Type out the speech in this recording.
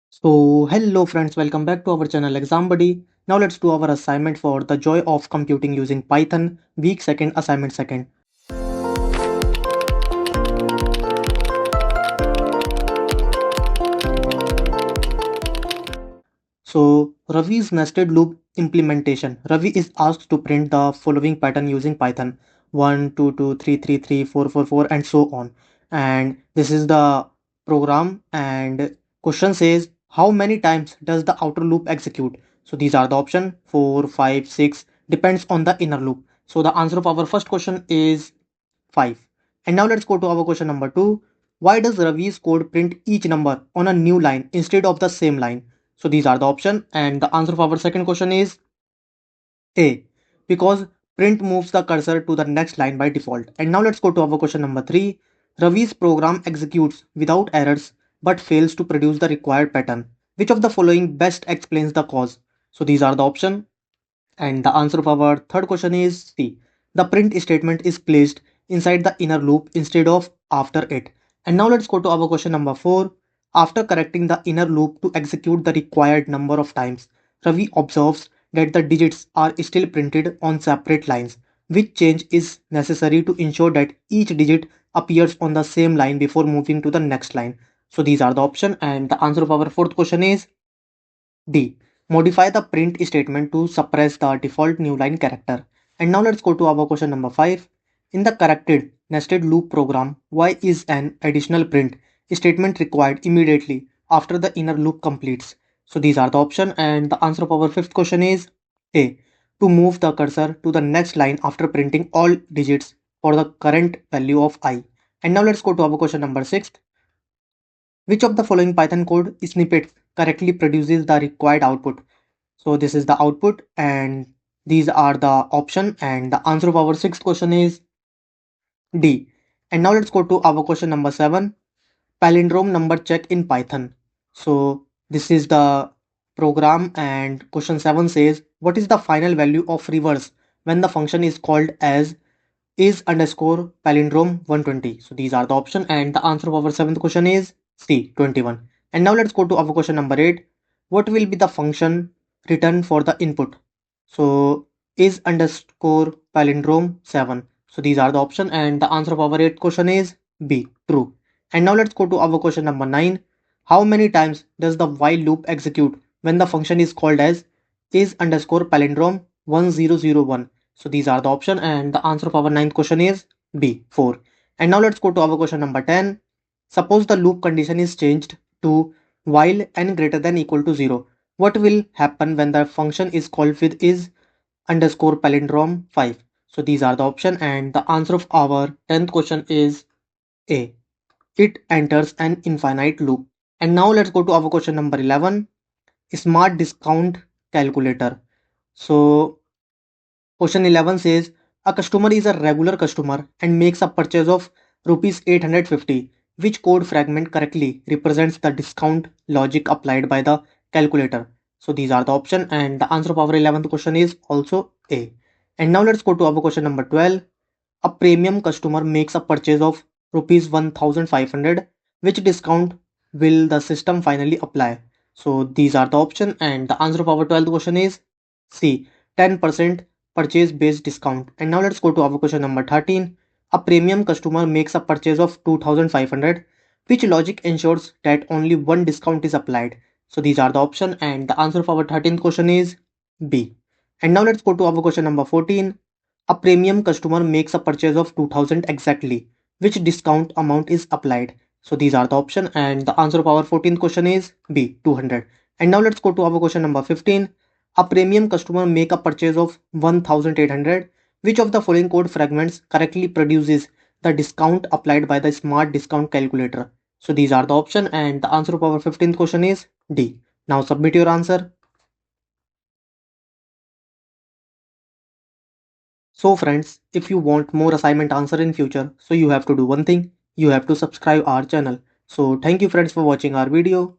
So, hello friends, welcome back to our channel Exam Buddy. Now let's do our assignment for the joy of computing using Python, week second, assignment second. So, Ravi's nested loop implementation. Ravi is asked to print the following pattern using Python 1, 2, 2, 3, 3, 3, 4, 4, 4, and so on. And this is the program. And question says, how many times does the outer loop execute? So, these are the option 4, 5, 6, depends on the inner loop. So, the answer of our first question is 5. And now let's go to our question number 2. Why does Ravi's code print each number on a new line instead of the same line? So these are the option, and the answer of our second question is A, because print moves the cursor to the next line by default. And now let's go to our question number 3. Ravi's program executes without errors but fails to produce the required pattern. Which of the following best explains the cause? So these are the option, and the answer of our third question is C. The print statement is placed inside the inner loop instead of after it. And now let's go to our question number 4. After correcting the inner loop to execute the required number of times, Ravi observes that the digits are still printed on separate lines. Which change is necessary to ensure that each digit appears on the same line before moving to the next line? So these are the option, and the answer of our fourth question is D. Modify the print statement to suppress the default new line character. And now let's go to our question number 5. In the corrected nested loop program, why is an additional print statement required immediately after the inner loop completes? So these are the option, and the answer of our fifth question is A. To move the cursor to the next line after printing all digits for the current value of I. And now let's go to our question number 6. Which of the following Python code snippets correctly produces the required output? So this is the output, and these are the option, and the answer of our sixth question is D. And now let's go to our question number 7. Palindrome number check in Python. So this is the program, and question 7 says, what is the final value of reverse when the function is called as is underscore palindrome 120? So these are the option, and the answer of our seventh question is C, 21. And now let's go to our question number 8. What will be the function return for the input? So is underscore palindrome 7. So these are the option, and the answer of our eighth question is B, true. And now let's go to our question number 9. How many times does the while loop execute when the function is called as is underscore palindrome 1001? So these are the option, and the answer of our ninth question is B, 4. And now let's go to our question number 10. Suppose the loop condition is changed to while n greater than equal to 0. What will happen when the function is called with is underscore palindrome 5? So these are the option, and the answer of our 10th question is A. It enters an infinite loop. And now let's go to our question number 11. Smart discount calculator. So question 11 says a customer is a regular customer and makes a purchase of rupees 850. Which code fragment correctly represents the discount logic applied by the calculator? So these are the option, and the answer of our 11th question is also A. And now let's go to our question number 12. A premium customer makes a purchase of rupees 1500. Which discount will the system finally apply? So these are the option, and the answer of our 12th question is C, 10% purchase based discount. And now let's go to our question number 13. A premium customer makes a purchase of 2500. Which logic ensures that only one discount is applied? So these are the option, and the answer of our 13th question is B. And now let's go to our question number 14. A premium customer makes a purchase of 2000 exactly. Which discount amount is applied? So these are the option, and the answer of our 14th question is B, 200. And now let's go to our question number 15. A premium customer make a purchase of 1800. Which of the following code fragments correctly produces the discount applied by the smart discount calculator? So these are the option, and the answer of our 15th question is D. Now submit your answer. So friends, if you want more assignment answer in future, so you have to do one thing, you have to subscribe our channel. So thank you friends for watching our video.